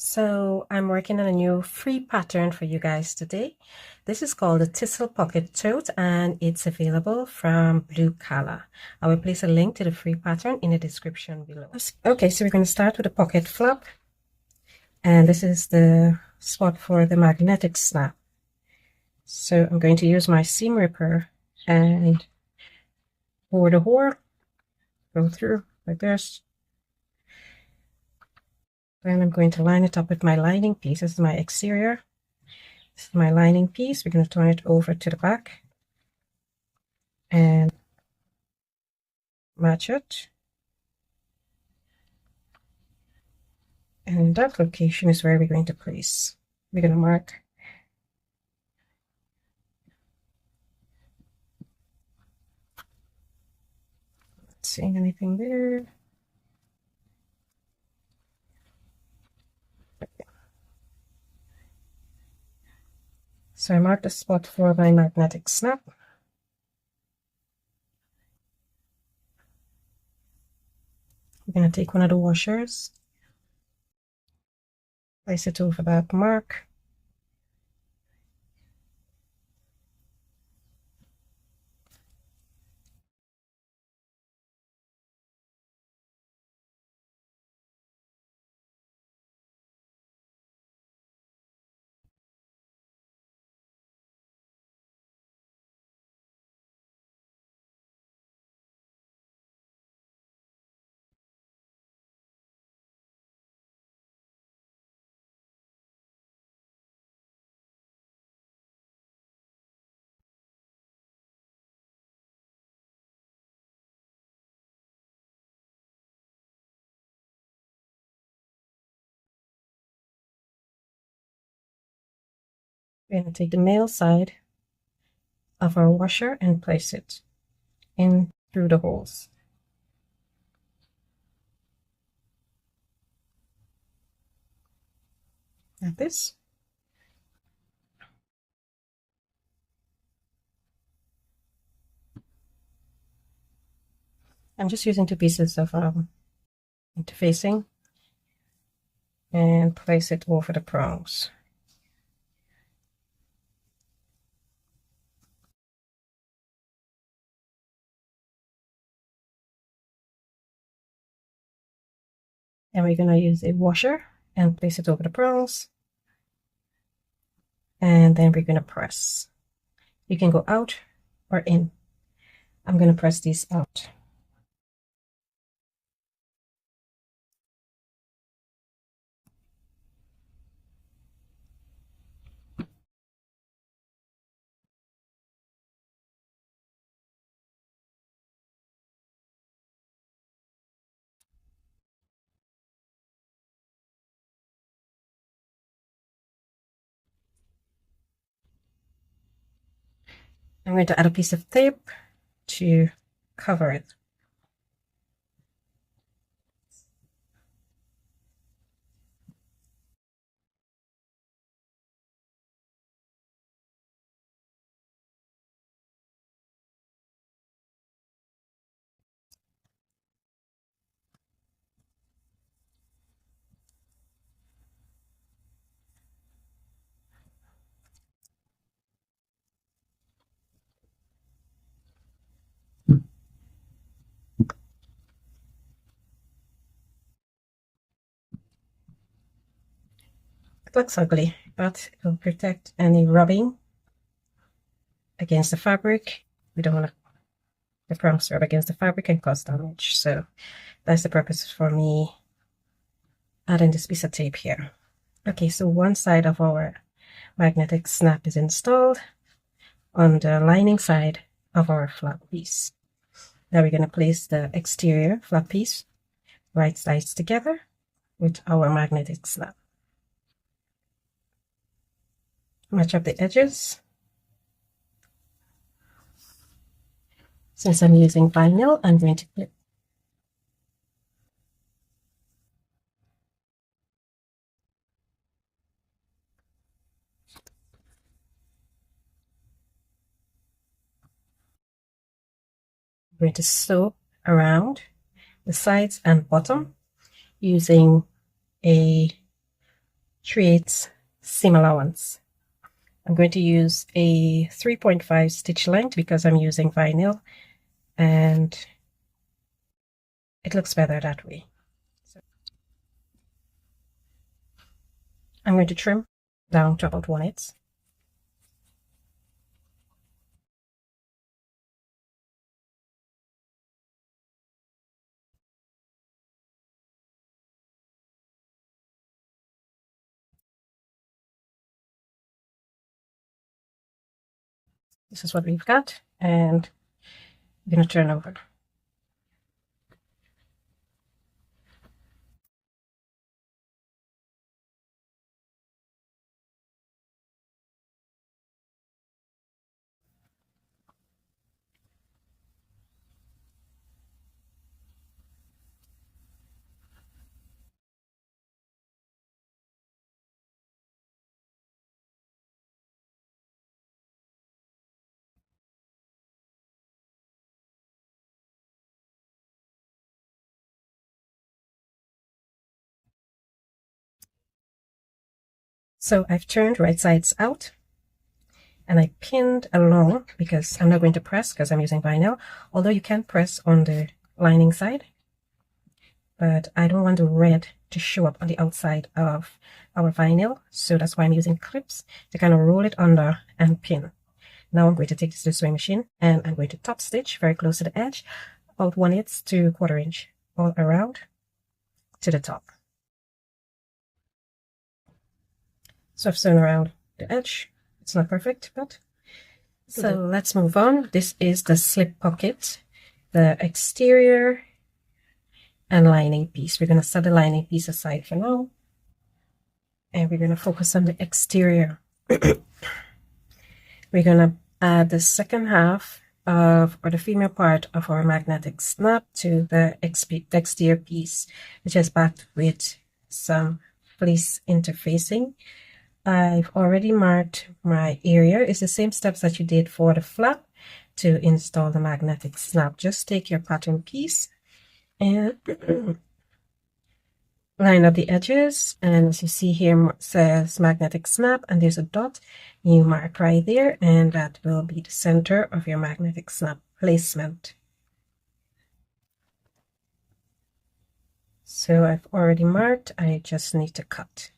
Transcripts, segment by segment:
So I'm working on a new free pattern for you guys today. This is called the Tissel Pocket Tote and it's available from Blue Collar. I will place a link to the free pattern in the description below. Okay, so we're going to start with a pocket flap. And this is the spot for the magnetic snap. So I'm going to use my seam ripper and bore the hole, go through like this. Then I'm going to line it up with my lining piece. This is my exterior. This is my lining piece. We're going to turn it over to the back and match it. And that location is where we're going to place. We're going to mark not seeing anything there. So I marked the spot for my magnetic snap. We're going to take one of the washers, place it over that mark. We're going to take the male side of our washer and place it in through the holes. Like this. I'm just using two pieces of interfacing and place it over the prongs. And we're going to use a washer and place it over the prongs. And then we're going to press. You can go out or in. I'm going to press these out. I'm going to add a piece of tape to cover it. It looks ugly, but it will protect any rubbing against the fabric. We don't want the prongs to rub against the fabric and cause damage. So that's the purpose for me adding this piece of tape here. Okay, so one side of our magnetic snap is installed on the lining side of our flap piece. Now we're going to place the exterior flap piece right sides together with our magnetic snap. Match up the edges. Since I'm using vinyl, I'm going to clip. I'm going to sew around the sides and bottom using a create seam allowance. I'm going to use a 3.5 stitch length because I'm using vinyl and it looks better that way. So I'm going to trim down to about 1/8. This is what we've got, and I'm going to turn over. So I've turned right sides out and I pinned along because I'm not going to press because I'm using vinyl, although you can press on the lining side, but I don't want the red to show up on the outside of our vinyl, so that's why I'm using clips to kind of roll it under and pin. Now I'm going to take this to the sewing machine and I'm going to top stitch very close to the edge, about 1/8 to 1/4 inch all around to the top. So I've sewn around the edge. It's not perfect, but so let's move on. This is the slip pocket, the exterior and lining piece. We're going to set the lining piece aside for now, and we're going to focus on the exterior. We're going to add the second half of, or the female part of our magnetic snap to the exterior piece, which is backed with some fleece interfacing. I've already marked my area. It's the same steps that you did for the flap to install the magnetic snap. Just take your pattern piece and line up the edges, and as you see here, it says magnetic snap and there's a dot. You mark right there, and that will be the center of your magnetic snap placement. So I've already marked, I just need to cut.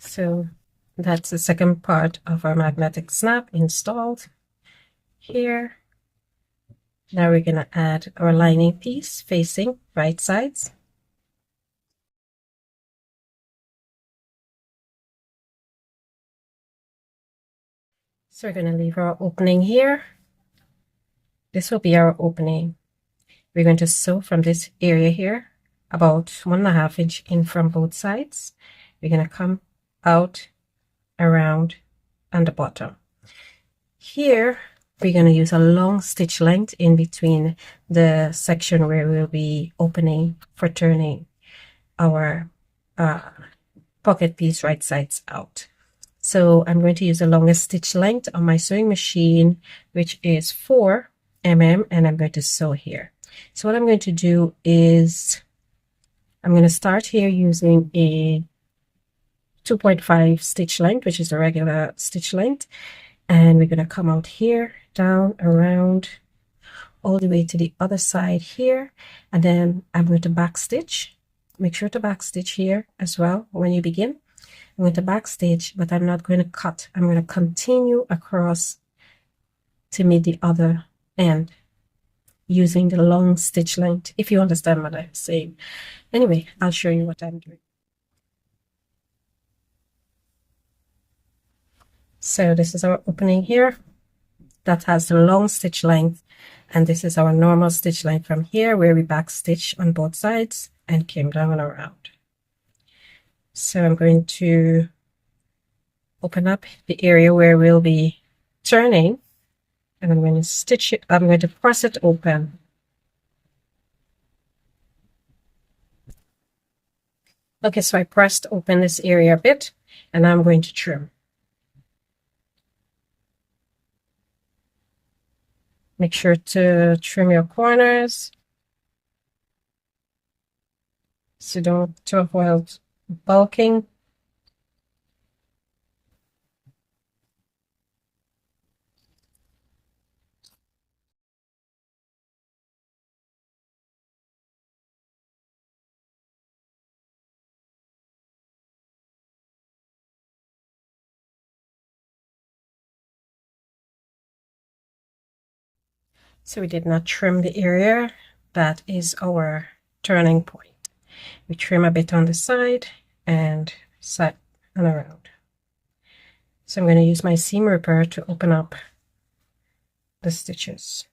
So that's the second part of our magnetic snap installed here. Now we're going to add our lining piece facing right sides. So we're going to leave our opening here. This will be our opening. We're going to sew from this area here, about 1.5 inch in from both sides. We're going to come out around on the bottom. Here, we're going to use a long stitch length in between the section where we'll be opening for turning our pocket piece right sides out. So I'm going to use the longest stitch length on my sewing machine, which is 4 mm, and I'm going to sew here. So what I'm going to do is I'm going to start here using a 2.5 stitch length, which is the regular stitch length, and we're going to come out here, down, around, all the way to the other side here, and then I'm going to back stitch. Make sure to back stitch here as well when you begin. I'm going to back stitch, but I'm not going to cut. I'm going to continue across to meet the other end using the long stitch length, if you understand what I'm saying. Anyway, I'll show you what I'm doing. So this is our opening here that has the long stitch length, and this is our normal stitch length from here where we back stitch on both sides and came down and around. So I'm going to open up the area where we'll be turning and I'm going to stitch it, I'm going to press it open. Okay, so I pressed open this area a bit, and I'm going to trim. Make sure to trim your corners to avoid bulking. So we did not trim the area. That is our turning point. We trim a bit on the side and around. So I'm going to use my seam ripper to open up the stitches.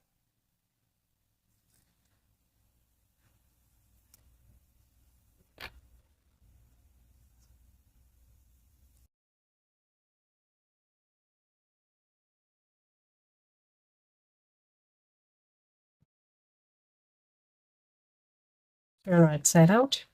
Turn right side out.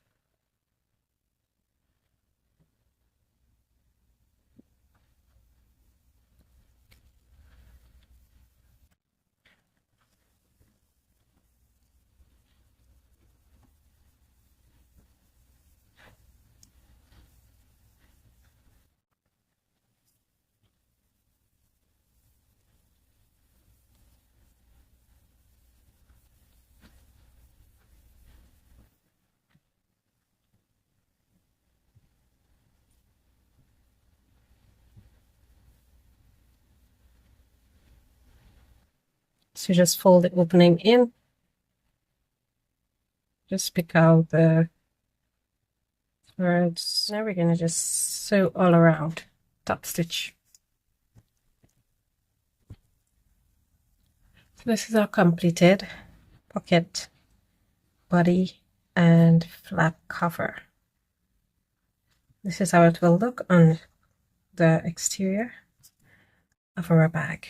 So just fold the opening in. Just pick out the threads. Now we're going to just sew all around, top stitch. So this is our completed pocket, body, and flap cover. This is how it will look on the exterior of our bag.